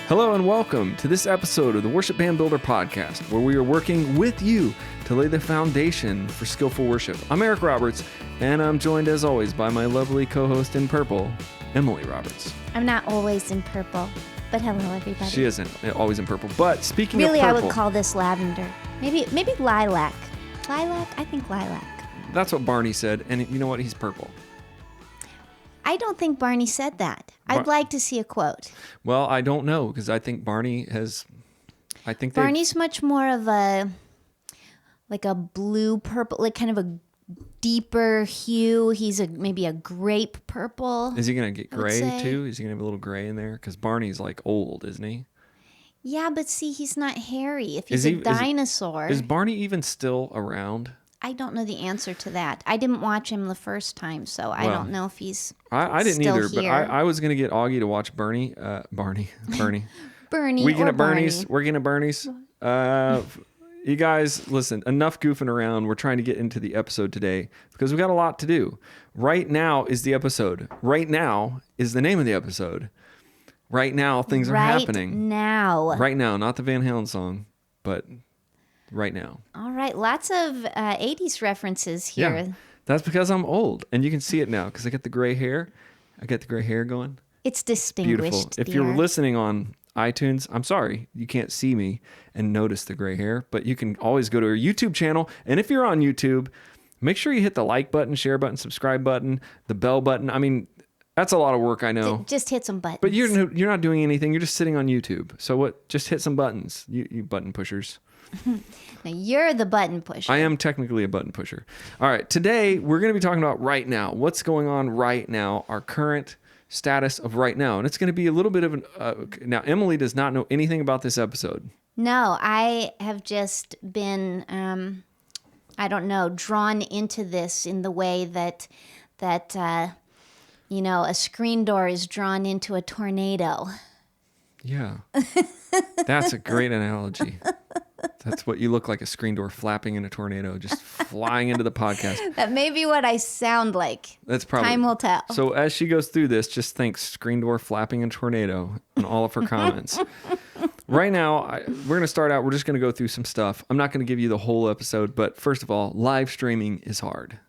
Hello and welcome to this episode of the Worship Band Builder Podcast, where we are working with you to lay the foundation for skillful worship. I'm Eric Roberts, and I'm joined as always by my lovely co-host in purple, Emily Roberts. I'm not always in purple, but hello everybody. She isn't always in purple, but speaking really, of purple... I would call this lavender. Maybe lilac. Lilac? I think lilac. That's what Barney said, and you know what? He's purple. I don't think Barney said that. I'd like to see a quote. Well, I don't know, because I think Barney has... Barney's much more of a blue-purple, like kind of a deeper hue. He's maybe a grape purple. Is he going to get gray, too? Is he going to have a little gray in there? Because Barney's, old, isn't he? Yeah, but see, he's not hairy. If he's a dinosaur... Is Barney even still around? I don't know the answer to that. I didn't watch him the first time, so I don't know if he's I didn't still either, here. but I was going to get Augie to watch Barney. Bernie Weekend or at Bernie's. Barney. Weekend at Bernie's. You guys, listen, enough goofing around. We're trying to get into the episode today because we got a lot to do. Right now is the episode. Right now is the name of the episode. Right now, things are happening. Right now, not the Van Halen song, but... right now. All right. Lots of 80s references here. Yeah, that's because I'm old. And you can see it now because I got the gray hair. I got the gray hair going. It's distinguished, beautiful. If dear. you're listening on iTunes, I'm sorry. You can't see me and notice the gray hair. But you can always go to our YouTube channel. And if you're on YouTube, make sure you hit the like button, share button, subscribe button, the bell button. I mean, that's a lot of work, I know. Just hit some buttons. But you're not doing anything. You're just sitting on YouTube. So what? Just hit some buttons, you button pushers. Now you're the button pusher. I am technically a button pusher. All right, today we're going to be talking about right now. What's going on right now, our current status of right now. And it's going to be a little bit of an... now, Emily does not know anything about this episode. No, I have just been, drawn into this in the way that a screen door is drawn into a tornado. Yeah. That's a great analogy. That's what you look like, a screen door flapping in a tornado, just flying into the podcast. That may be what I sound like. That's probably... time will tell. So as she goes through this, just think screen door flapping in a tornado in all of her comments. Right now, we're going to start out. We're just going to go through some stuff. I'm not going to give you the whole episode, but first of all, live streaming is hard.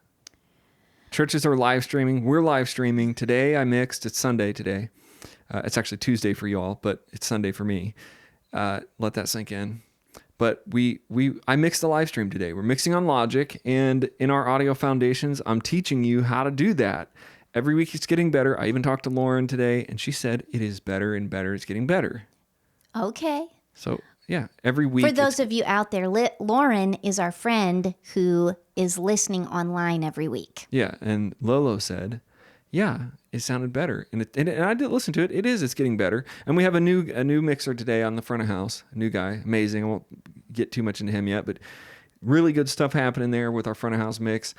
Churches are live streaming. We're live streaming. Today I mixed. It's Sunday today. It's actually Tuesday for y'all, but it's Sunday for me. Let that sink in. But I mixed the live stream today. We're mixing on Logic, and in our audio foundations, I'm teaching you how to do that. Every week it's getting better. I even talked to Lauren today, and she said it is better and better. It's getting better. Okay. So, yeah, every week. For those of you out there, Lauren is our friend who is listening online every week. Yeah, and Lolo said, yeah, it sounded better. And I did listen to it. It's getting better. And we have a new mixer today on the front of house. A new guy. Amazing. I won't get too much into him yet, but really good stuff happening there with our front of house mix,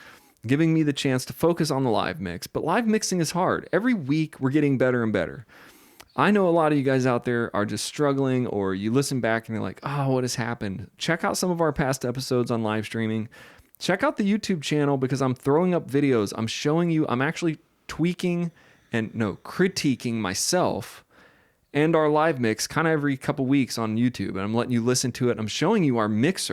giving me the chance to focus on the live mix. But live mixing is hard. Every week we're getting better and better. I know a lot of you guys out there are just struggling, or you listen back and you're like, oh, what has happened? Check out some of our past episodes on live streaming. Check out the YouTube channel because I'm throwing up videos. I'm showing you, I'm actually critiquing myself and our live mix kind of every couple weeks on YouTube, and I'm letting you listen to it. I'm showing you our mix.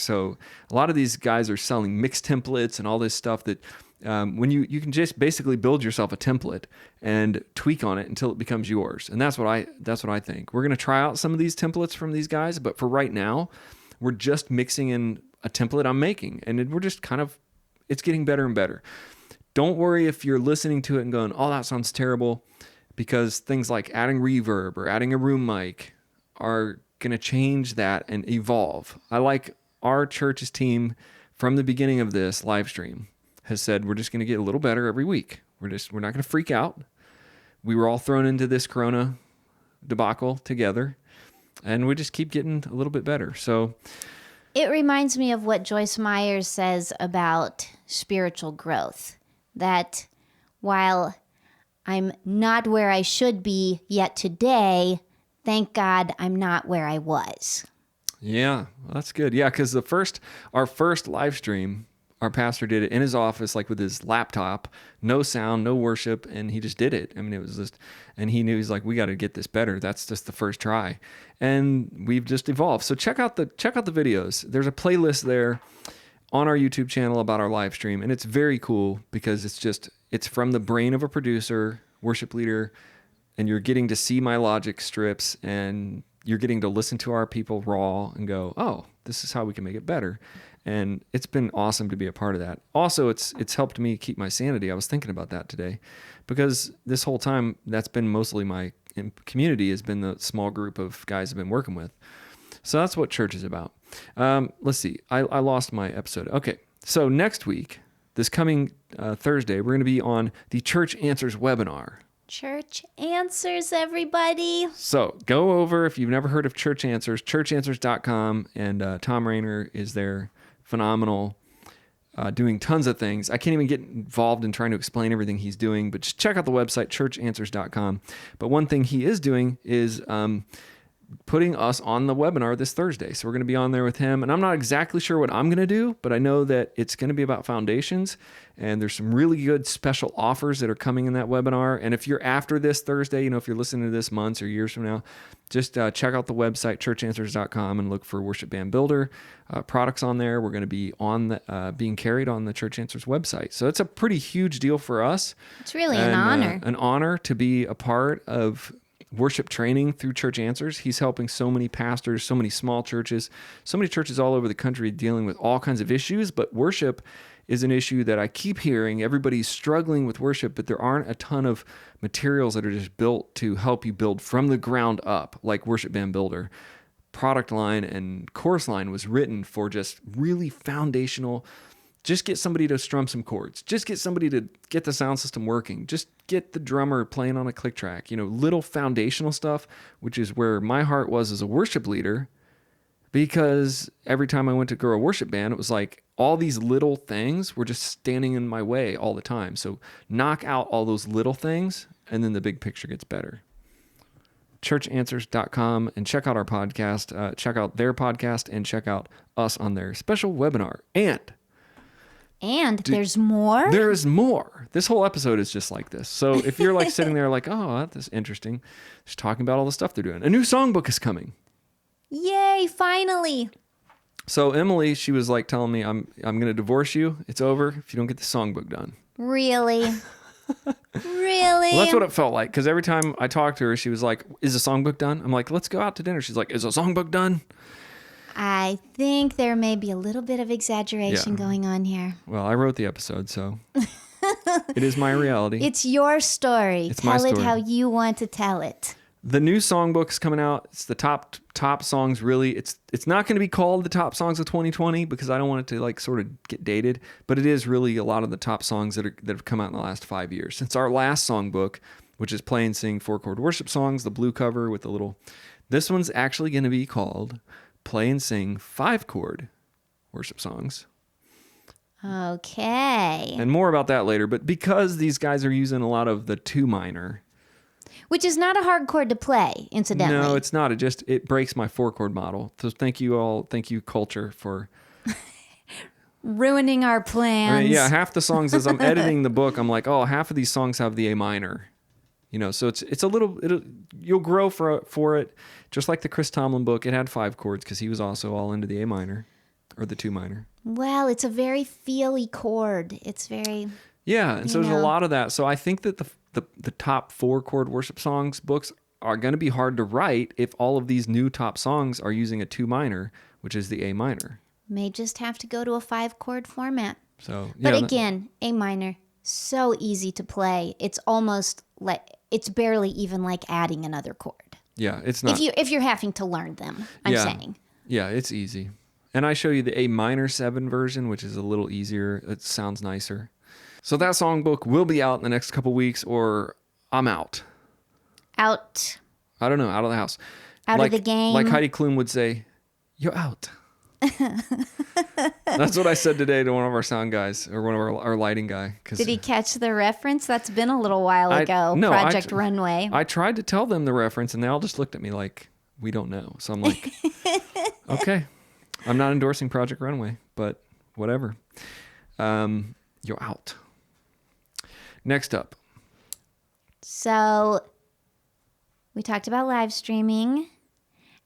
So a lot of these guys are selling mix templates and all this stuff that when you can just basically build yourself a template and tweak on it until it becomes yours. And that's what I think. We're going to try out some of these templates from these guys, but for right now, we're just mixing in a template I'm making, and we're just it's getting better and better. Don't worry if you're listening to it and going, oh, that sounds terrible, because things like adding reverb or adding a room mic are going to change that and evolve. I like our church's team from the beginning of this live stream has said, we're just going to get a little better every week. We're not going to freak out. We were all thrown into this Corona debacle together, and we just keep getting a little bit better. So it reminds me of what Joyce Meyer says about spiritual growth. That while I'm not where I should be yet today, thank God I'm not where I was. Yeah, well, that's good. Yeah, because our first live stream, our pastor did it in his office, like with his laptop, no sound, no worship, and he just did it. I mean, it was just, and he knew, he's like, we got to get this better. That's just the first try, and we've just evolved. So check out the videos. There's a playlist there on our YouTube channel about our live stream, and it's very cool because it's from the brain of a producer, worship leader, and you're getting to see my Logic strips, and you're getting to listen to our people raw and go, oh, this is how we can make it better. And it's been awesome to be a part of that. Also, it's helped me keep my sanity. I was thinking about that today because this whole time, that's been mostly my community has been the small group of guys I've been working with. So that's what church is about. Let's see. I lost my episode. Okay. So next week, this coming Thursday, we're going to be on the Church Answers webinar. Church Answers, everybody. So go over, if you've never heard of Church Answers, churchanswers.com, and Tom Rayner is there. Phenomenal, doing tons of things. I can't even get involved in trying to explain everything he's doing, but just check out the website, churchanswers.com. But one thing he is doing is putting us on the webinar this Thursday. So we're going to be on there with him, and I'm not exactly sure what I'm going to do, but I know that it's going to be about foundations, and there's some really good special offers that are coming in that webinar. And if you're after this Thursday, if you're listening to this months or years from now, just check out the website, churchanswers.com, and look for Worship Band Builder products on there. We're going to be being carried on the Church Answers website. So it's a pretty huge deal for us. It's really an honor. An honor to be a part of worship training through Church Answers. He's helping so many pastors, so many small churches, so many churches all over the country dealing with all kinds of issues. But worship is an issue that I keep hearing. Everybody's struggling with worship, but there aren't a ton of materials that are just built to help you build from the ground up, like Worship Band Builder. Product line and course line was written for just really foundational. Just get somebody to strum some chords. Just get somebody to get the sound system working. Just get the drummer playing on a click track. Little foundational stuff, which is where my heart was as a worship leader, because every time I went to grow a worship band, it was like all these little things were just standing in my way all the time. So knock out all those little things, and then the big picture gets better. churchanswers.com, and check out our podcast. Check out their podcast, and check out us on their special webinar. And there's more? There is more. This whole episode is just like this. So if you're like sitting there like, oh, that's interesting, just talking about all the stuff they're doing. A new songbook is coming. Yay, finally. So Emily, she was like telling me, I'm going to divorce you. It's over if you don't get the songbook done. Really? Really? Well, that's what it felt like. Because every time I talked to her, she was like, is the songbook done? I'm like, let's go out to dinner. She's like, is the songbook done? I think there may be a little bit of exaggeration going on here. Well, I wrote the episode, so it is my reality. It's your story. Tell it how you want to tell it. The new songbook's coming out. It's the top songs, really. It's not going to be called the top songs of 2020 because I don't want it to like sort of get dated, but it is really a lot of the top songs that have come out in the last 5 years. Since our last songbook, which is Play and Sing 4-chord worship songs, the blue cover with the little... This one's actually going to be called Play and Sing 5-chord worship songs. Okay. And more about that later, but because these guys are using a lot of the 2 minor... Which is not a hard chord to play, incidentally. No, it's not. It breaks my 4-chord model. So thank you all. Thank you, Culture, for... ruining our plans. I mean, yeah, half the songs, as I'm editing the book, I'm like, oh, half of these songs have the A minor. So it's a little... You'll grow for it. Just like the Chris Tomlin book, it had 5 chords because he was also all into the A minor or the 2 minor. Well, it's a very feely chord. It's very... Yeah, and so there's a lot of that. So I think that the top 4-chord worship songs books are going to be hard to write if all of these new top songs are using a 2 minor, which is the A minor. May just have to go to a 5-chord format. So, but again, A minor, so easy to play. It's almost like it's barely even like adding another chord. Yeah, it's not. If you're having to learn them, I'm saying. Yeah, it's easy. And I show you the A minor 7 version, which is a little easier. It sounds nicer. So that songbook will be out in the next couple weeks, or I'm out. Out. I don't know, out of the house. Out of the game. Like Heidi Klum would say, you're out. That's what I said today to one of our sound guys, or one of our lighting guy. Did he catch the reference? That's been a little while ago. Project Runway. I tried to tell them the reference, and they all just looked at me like, we don't know. So I'm like, okay. I'm not endorsing Project Runway, but whatever. you're out. Next up. So we talked about live streaming,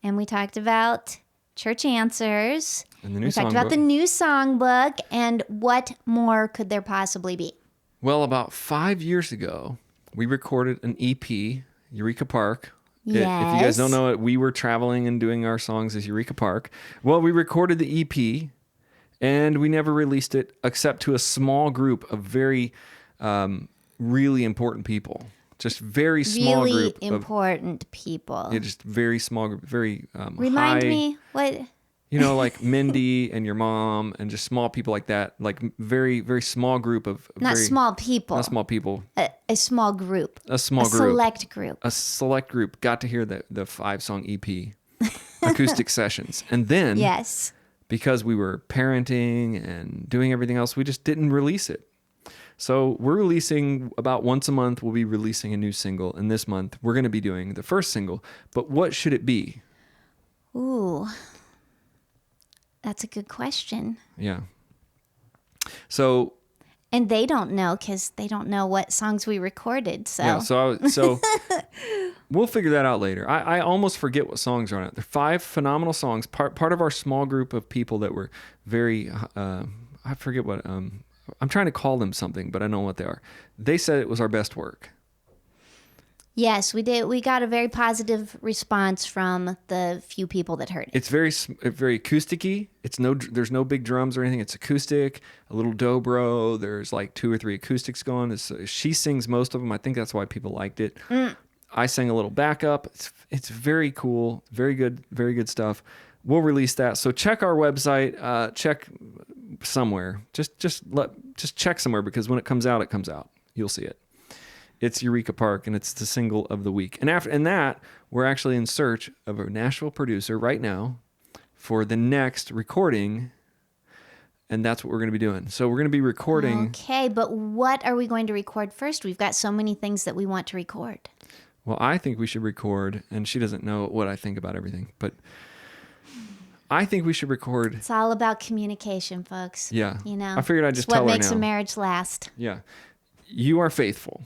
and we talked about church answers. And the new we talked songbook. about the new songbook, and what more could there possibly be? Well, about 5 years ago, we recorded an EP, Eureka Park. If you guys Yes. don't know it, we were traveling and doing our songs as Eureka Park. Well, we recorded the EP, and we never released it except to a small group of very, really important people. Just very small Really group. important people. Yeah, just very small group, very Remind high, me what? you know, like Mindy and your mom and just small people like that, like very, very small group of Not very, small people. not small people, A small group. a small a group, select group. a select group got to hear the 5-song EP acoustic sessions. And then Yes. because we were parenting and doing everything else, we just didn't release it. So we're releasing about once a month. We'll be releasing a new single. And this month we're going to be doing the first single. But what should it be? Ooh. That's a good question. Yeah. So And they don't know because they don't know what songs we recorded. So, yeah, so we'll figure that out later. I almost forget what songs are on it. They're 5 phenomenal songs. Part of our small group of people that were very I forget what I'm trying to call them something, but I don't know what they are. They said it was our best work. yes, we did. We got a very positive response from the few people that heard it. It's very acousticy. There's no big drums or anything. It's acoustic, a little dobro. There's like 2 or 3 acoustics going. She sings most of them. I think that's why people liked it. I sang a little backup. It's very cool, very good stuff. We'll release that. So check our website. Check somewhere. Just check somewhere, because when it comes out, You'll see it. It's Eureka Park, and it's the single of the week. And after that, we're actually in search of a Nashville producer right now for the next recording, and that's what we're going to be doing. So we're going to be recording. Okay, but what are we going to record first? We've got so many things that we want to record. Well, I think we should record, and she doesn't know what I think about everything, but I think we should record. It's all about communication, folks. Yeah. You know, I figured I'd just it's tell what her makes now. a marriage last. Yeah. You Are Faithful.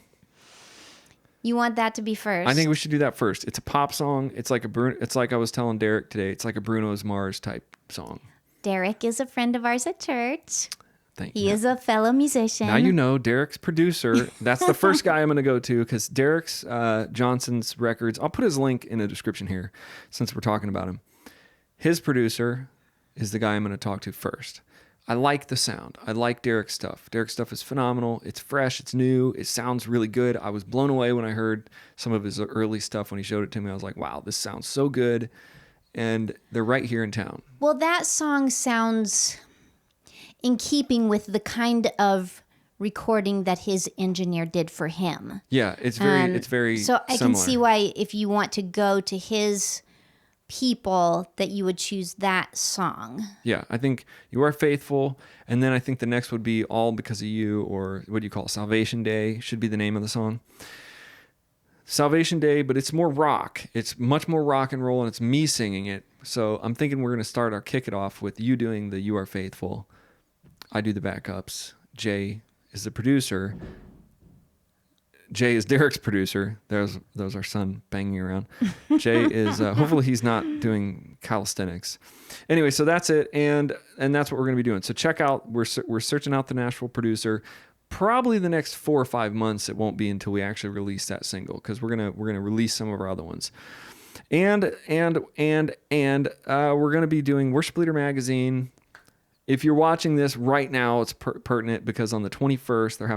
You want that to be first. I think we should do that first. It's a pop song. It's like I was telling Derek today. It's like a Bruno's Mars type song. Derek is a friend of ours at church. Thank He you. is a fellow musician. Now you know Derek's producer. That's the first guy I'm going to go to, because Derek's Johnson's records. I'll put his link in the description here since we're talking about him. His producer is the guy I'm going to talk to first. I like the sound. I like Derek's stuff. Derek's stuff is phenomenal. It's fresh. It's new. It sounds really good. I was blown away when I heard some of his early stuff when he showed it to me. I was like, wow, this sounds so good. And they're right here in town. Well, that song sounds in keeping with the kind of recording that his engineer did for him. Yeah, it's very So I similar. can see why, if you want to go to his people, that you would choose that song. Yeah, I think You Are Faithful, and then I think the next would be All Because of You, or what do you call it? Salvation Day should be the name of the song. Salvation Day, but it's more rock. It's much more rock and roll, and it's me singing it. So I'm thinking we're going to kick it off with you doing the You Are Faithful. I do the backups. Jay is the producer. Jay is Derek's producer. There's our son banging around. Jay is hopefully he's not doing calisthenics. Anyway, so that's it, and that's what we're going to be doing. So check out. We're searching out the Nashville producer. Probably the next 4 or 5 months. It won't be until we actually release that single, because we're gonna release some of our other ones. And we're gonna be doing Worship Leader Magazine. If you're watching this right now, it's pertinent, because on the 21st they're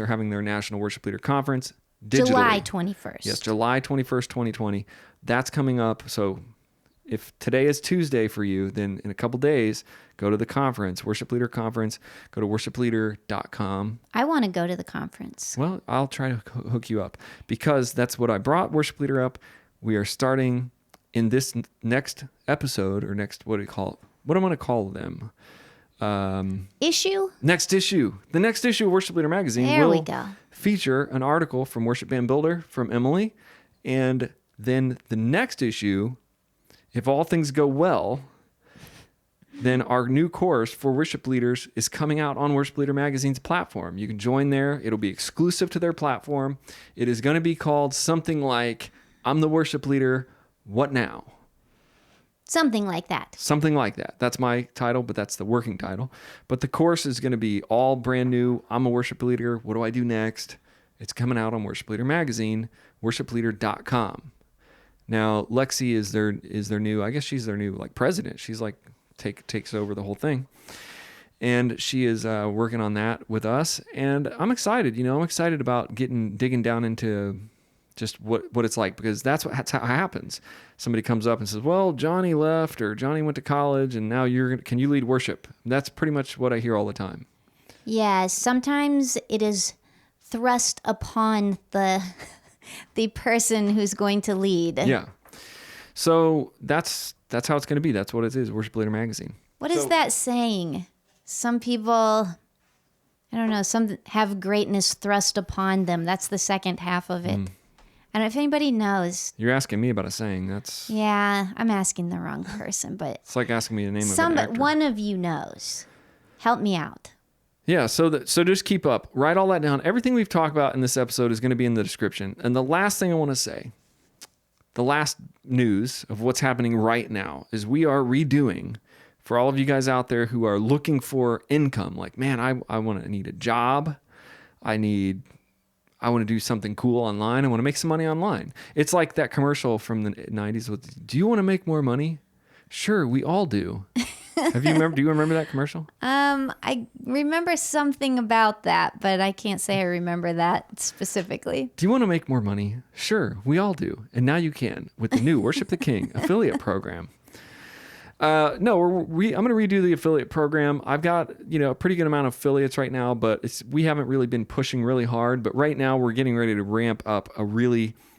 having their National Worship Leader Conference digitally. July 21st. Yes, July 21st, 2020. That's coming up. So if today is Tuesday for you, then in a couple days, go to the conference, Worship Leader Conference. Go to worshipleader.com. I want to go to the conference. Well, I'll try to hook you up, because that's what I brought Worship Leader up. We are starting in this next episode, or next, what do you call it? What am I going to call them? Issue? Next issue. The next issue of Worship Leader Magazine There we will go. feature an article from Worship Band Builder from Emily. And then the next issue, if all things go well, then our new course for worship leaders is coming out on Worship Leader Magazine's platform. You can join there. It'll be exclusive to their platform. It is going to be called something like, I'm the worship leader, what now? Something like that. Something like that. That's my title, but that's the working title. But the course is going to be all brand new. I'm a worship leader. What do I do next? It's coming out on Worship Leader Magazine, worshipleader.com. Now, Lexi is their new, I guess she's their new like president. She's like takes over the whole thing. And she is working on that with us. And I'm excited. I'm excited about digging down into just what it's like, because that's how it happens. Somebody comes up and says, well, Johnny left, or Johnny went to college, and now can you lead worship? That's pretty much what I hear all the time. Yeah, sometimes it is thrust upon the person who's going to lead. Yeah. So that's how it's going to be. That's what it is, Worship Leader Magazine. What is that saying? Some people, I don't know, some have greatness thrust upon them. That's the second half of it. I don't know if anybody knows. You're asking me about a saying. Yeah, I'm asking the wrong person, but it's like asking me the name of an actor. One of you knows. Help me out. Yeah, so just keep up. Write all that down. Everything we've talked about in this episode is going to be in the description. And the last thing I want to say, the last news of what's happening right now, is we are redoing, for all of you guys out there who are looking for income, like, man, I need a job. I want to do something cool online. I want to make some money online. It's like that commercial from the 90s with, do you want to make more money? Sure, we all do. Do you remember that commercial? I remember something about that, but I can't say I remember that specifically. Do you want to make more money? Sure, we all do. And now you can with the new Worship the King affiliate program. No, I'm going to redo the affiliate program. I've got, a pretty good amount of affiliates right now, but we haven't really been pushing really hard. But right now we're getting ready to ramp up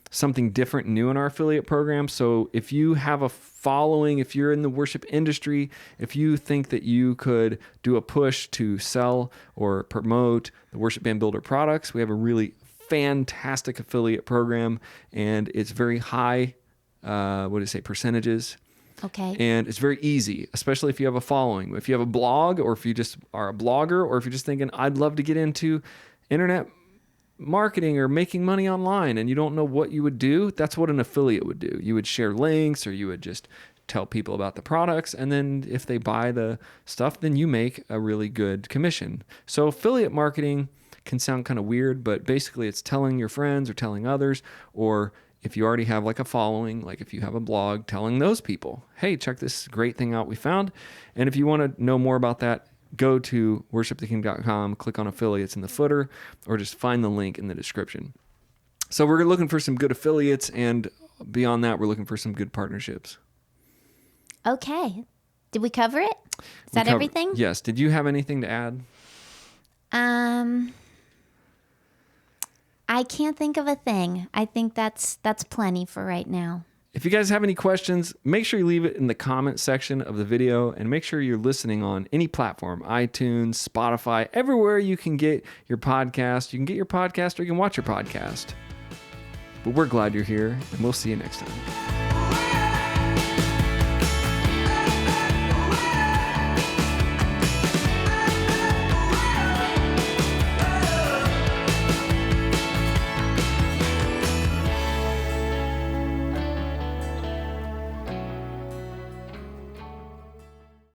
something different and new in our affiliate program. So if you have a following, if you're in the worship industry, if you think that you could do a push to sell or promote the Worship Band Builder products, we have a really fantastic affiliate program, and it's very high, percentages. Okay. And it's very easy, especially if you have a following. If you have a blog, or if you just are a blogger, or if you're just thinking, I'd love to get into internet marketing or making money online, and you don't know what you would do, that's what an affiliate would do. You would share links, or you would just tell people about the products, and then if they buy the stuff, then you make a really good commission. So affiliate marketing can sound kind of weird, but basically it's telling your friends or telling others, or if you already have like a following, like if you have a blog, telling those people, hey, check this great thing out we found. And if you want to know more about that, go to worshiptheking.com, click on affiliates in the footer, or just find the link in the description. So we're looking for some good affiliates, and beyond that, we're looking for some good partnerships. Okay. Did we cover it? Is that everything? Yes. Did you have anything to add? I can't think of a thing. I think that's plenty for right now. If you guys have any questions, make sure you leave it in the comment section of the video, and make sure you're listening on any platform, iTunes, Spotify, everywhere you can get your podcast. You can get your podcast, or you can watch your podcast. But we're glad you're here, and we'll see you next time.